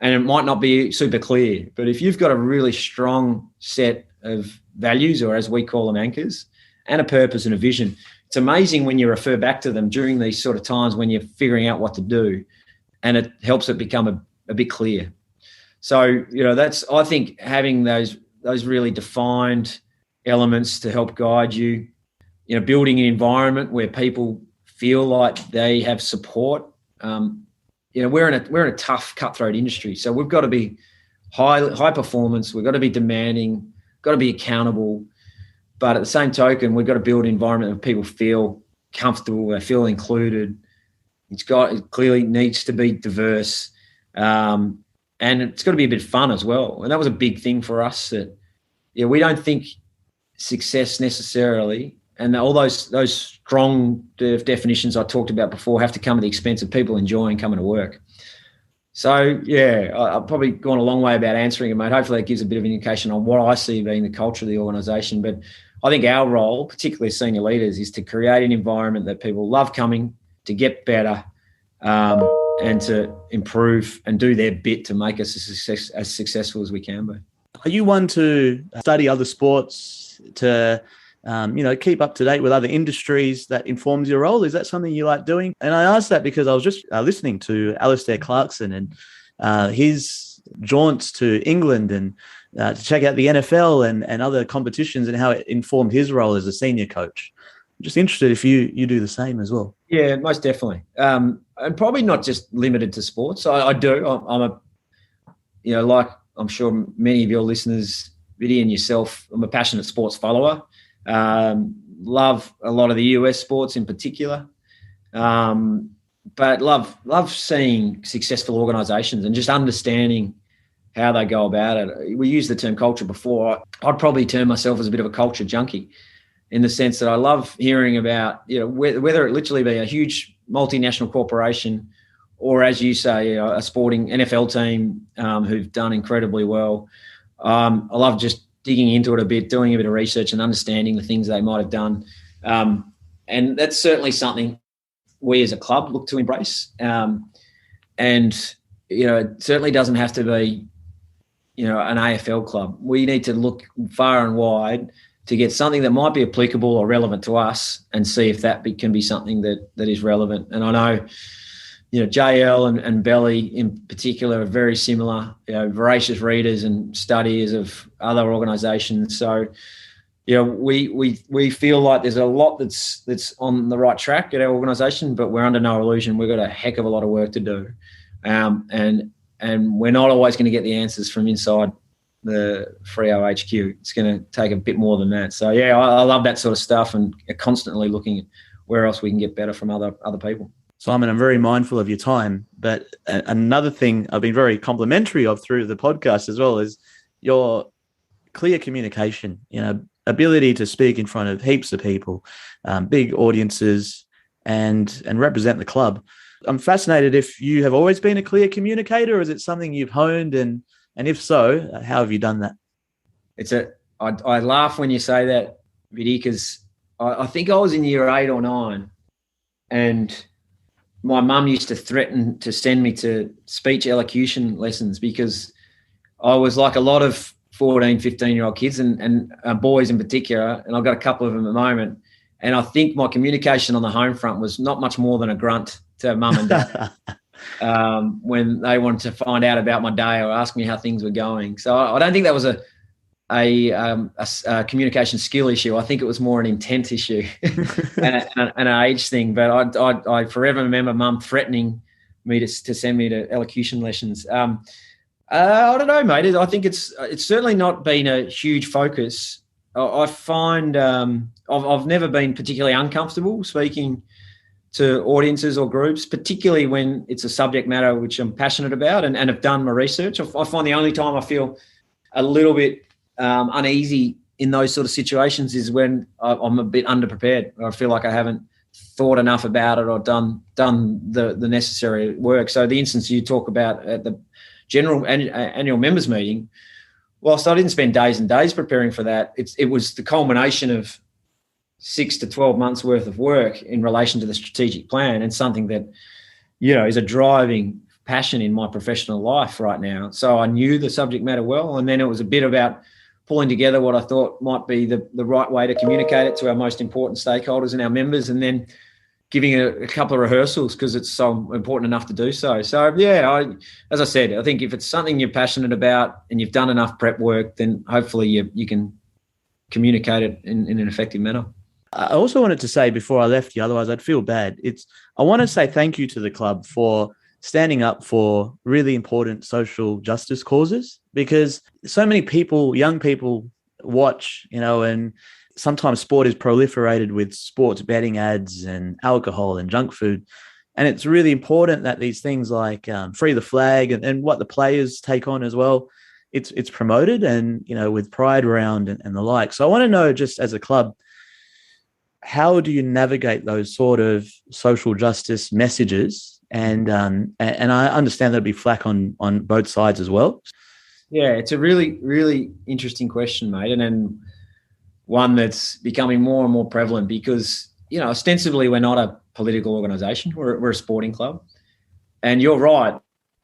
it might not be super clear, but if you've got a really strong set of values, or as we call them, anchors, and a purpose and a vision, it's amazing when you refer back to them during these sort of times when you're figuring out what to do, and it helps it become a bit clear. So, that's, I think, having those really defined elements to help guide you, building an environment where people feel like they have support. We're in a tough, cutthroat industry, so we've got to be high performance. We've got to be demanding, got to be accountable, but at the same token, we've got to build an environment where people feel comfortable, they feel included. It clearly needs to be diverse, and it's got to be a bit fun as well. And that was a big thing for us. That we don't think success necessarily, and all those strong definitions I talked about before, have to come at the expense of people enjoying coming to work. So, I've probably gone a long way about answering it, mate. Hopefully that gives a bit of an indication on what I see being the culture of the organisation. But I think our role, particularly as senior leaders, is to create an environment that people love coming, to get better, and to improve and do their bit to make us as successful as we can be. Are you one to study other sports, to keep up to date with other industries that informs your role? Is that something you like doing? And I ask that because I was just listening to Alistair Clarkson and his jaunts to England and to check out the NFL and other competitions and how it informed his role as a senior coach. I'm just interested if you do the same as well. Yeah, most definitely. And probably not just limited to sports. I do. I'm like I'm sure many of your listeners, Viddy and yourself, I'm a passionate sports follower. Love a lot of the US sports in particular, but love seeing successful organisations and just understanding how they go about it. We used the term culture before. I'd probably term myself as a bit of a culture junkie, in the sense that I love hearing about, whether it literally be a huge multinational corporation or, as you say, a sporting NFL team who've done incredibly well. I love just digging into it a bit, doing a bit of research and understanding the things they might have done. And that's certainly something we as a club look to embrace. And, it certainly doesn't have to be, an AFL club. We need to look far and wide to get something that might be applicable or relevant to us and see if that can be something that is relevant. And I know, JL and Belly in particular are very similar, voracious readers and studiers of other organisations. So, we feel like there's a lot that's on the right track at our organisation, but we're under no illusion. We've got a heck of a lot of work to do. And we're not always going to get the answers from inside the Freo HQ. It's going to take a bit more than that. So, yeah, I love that sort of stuff and constantly looking at where else we can get better from other people. Simon, I'm very mindful of your time, but another thing I've been very complimentary of through the podcast as well is your clear communication, ability to speak in front of heaps of people, big audiences, and represent the club. I'm fascinated if you have always been a clear communicator, or is it something you've honed? And if so, how have you done that? I laugh when you say that, Biddy, because I think I was in year 8 or 9, and my mum used to threaten to send me to speech elocution lessons because I was like a lot of 14, 15-year-old kids and boys in particular, and I've got a couple of them at the moment. And I think my communication on the home front was not much more than a grunt to mum and dad when they wanted to find out about my day or ask me how things were going. So I don't think that was a communication skill issue. I think it was more an intent issue and an age thing. But I forever remember mum threatening me to send me to elocution lessons. I don't know, mate. I think it's certainly not been a huge focus. I find I've never been particularly uncomfortable speaking to audiences or groups, particularly when it's a subject matter which I'm passionate about and have done my research. I find the only time I feel a little bit uneasy in those sort of situations is when I'm a bit underprepared, or I feel like I haven't thought enough about it or done the necessary work. So the instance you talk about at the general annual members meeting, whilst I didn't spend days and days preparing for that, it was the culmination of 6 to 12 months worth of work in relation to the strategic plan, and something that, is a driving passion in my professional life right now. So I knew the subject matter well, and then it was a bit about pulling together what I thought might be the right way to communicate it to our most important stakeholders and our members, and then giving a couple of rehearsals because it's so important enough to do so. So, yeah, as I said, I think if it's something you're passionate about and you've done enough prep work, then hopefully you can communicate it in an effective manner. I also wanted to say before I left you, otherwise I'd feel bad. I want to say thank you to the club for standing up for really important social justice causes, because so many people, young people, watch, and sometimes sport is proliferated with sports betting ads and alcohol and junk food. And it's really important that these things like Free the Flag and what the players take on as well, it's promoted and, with Pride Round and the like. So I want to know, just as a club, how do you navigate those sort of social justice messages? And I understand there'll be flack on both sides as well. Yeah, it's a really, really interesting question, mate. And then one that's becoming more and more prevalent because, ostensibly we're not a political organisation. We're a sporting club. And you're right.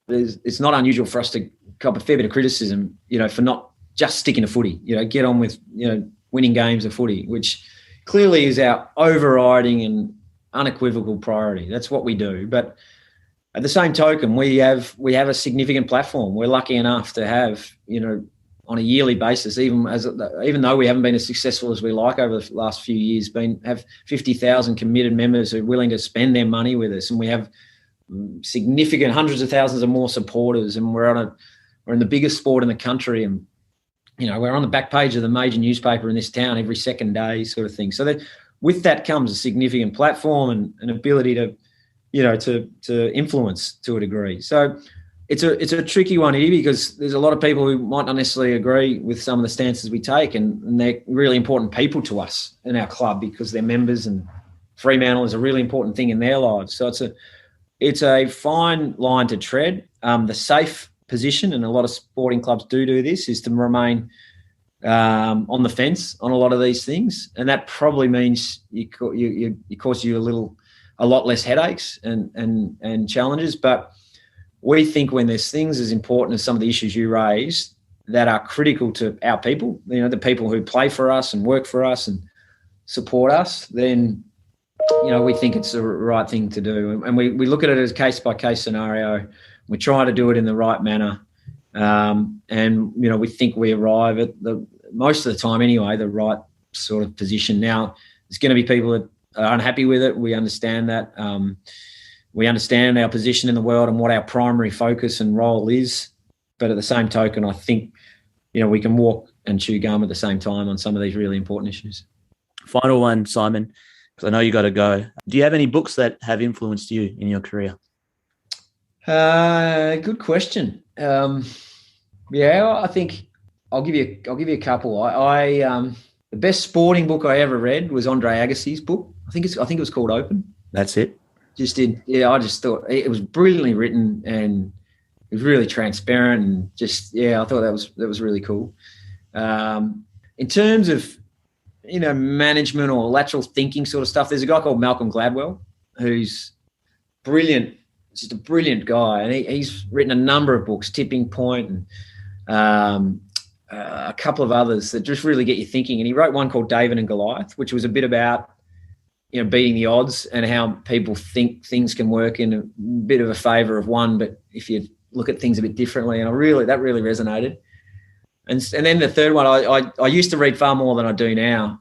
It's not unusual for us to cop a fair bit of criticism, for not just sticking to footy, get on with, winning games of footy, which clearly is our overriding and unequivocal priority. That's what we do. But at the same token, we have a significant platform. We're lucky enough to have, on a yearly basis, even though we haven't been as successful as we like over the last few years, have 50,000 committed members who are willing to spend their money with us, and we have significant hundreds of thousands of more supporters, and we're in the biggest sport in the country, and we're on the back page of the major newspaper in this town every second day, sort of thing. So with that comes a significant platform and an ability to influence to a degree. So it's a tricky one here because there's a lot of people who might not necessarily agree with some of the stances we take, and they're really important people to us in our club because they're members, and Fremantle is a really important thing in their lives. So it's a fine line to tread. The safe position, and a lot of sporting clubs do this, is to remain on the fence on a lot of these things, and that probably means it cause you a lot less headaches and challenges. But we think when there's things as important as some of the issues you raised that are critical to our people, the people who play for us and work for us and support us, then we think it's the right thing to do, and we look at it as case by case scenario. We try to do it in the right manner. And we think we arrive at most of the time anyway, the right sort of position. Now, there's going to be people that are unhappy with it. We understand that. We understand our position in the world and what our primary focus and role is. But at the same token, I think, we can walk and chew gum at the same time on some of these really important issues. Final one, Simon, because I know you got to go. Do you have any books that have influenced you in your career? Good question. I think I'll give you a couple. The best sporting book I ever read was Andre Agassi's book. I think it was called Open. That's it. I just thought it was brilliantly written, and it was really transparent, and I thought that was really cool. In terms of management or lateral thinking sort of stuff, there's a guy called Malcolm Gladwell who's brilliant. Just a brilliant guy, and he's written a number of books, Tipping Point, and a couple of others that just really get you thinking. And he wrote one called David and Goliath, which was a bit about beating the odds and how people think things can work in a bit of a favour of one, but if you look at things a bit differently. And that really resonated. And then the third one, I used to read far more than I do now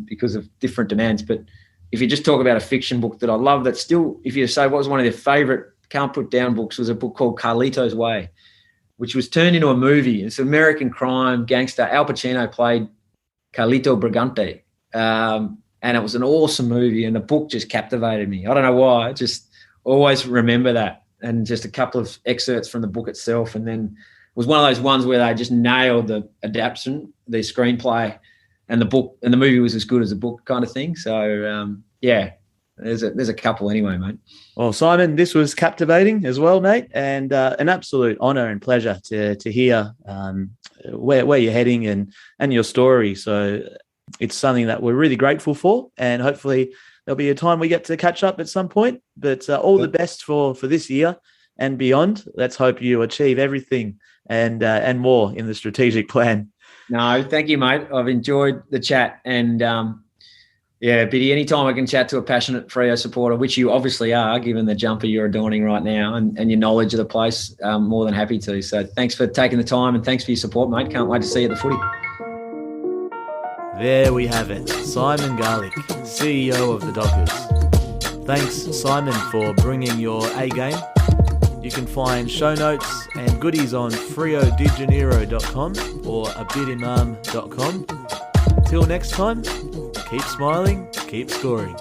because of different demands, but if you just talk about a fiction book that I love, that still, if you say what was one of your favourite can't put down books, was a book called Carlito's Way, which was turned into a movie. It's an American crime gangster. Al Pacino played Carlito Brigante, and it was an awesome movie, and the book just captivated me. I don't know why, I just always remember that, and just a couple of excerpts from the book itself. And then it was one of those ones where they just nailed the adaptation, the screenplay, and the book, and the movie was as good as the book kind of thing. So, there's a couple anyway, mate. Well, Simon, this was captivating as well, mate, and an absolute honour and pleasure to hear where you're heading and your story. So it's something that we're really grateful for, and hopefully there'll be a time we get to catch up at some point. But all the best for this year and beyond. Let's hope you achieve everything and more in the strategic plan. No, thank you, mate. I've enjoyed the chat, and Biddy, anytime I can chat to a passionate Freo supporter, which you obviously are, given the jumper you're adorning right now and your knowledge of the place, I'm more than happy to. So thanks for taking the time, and thanks for your support, mate. Can't wait to see you at the footy. There we have it, Simon Garlick, CEO of the Dockers. Thanks, Simon, for bringing your A game. You can find show notes and goodies on freodijaneiro.com or abidimam.com. Until next time, keep smiling, keep scoring.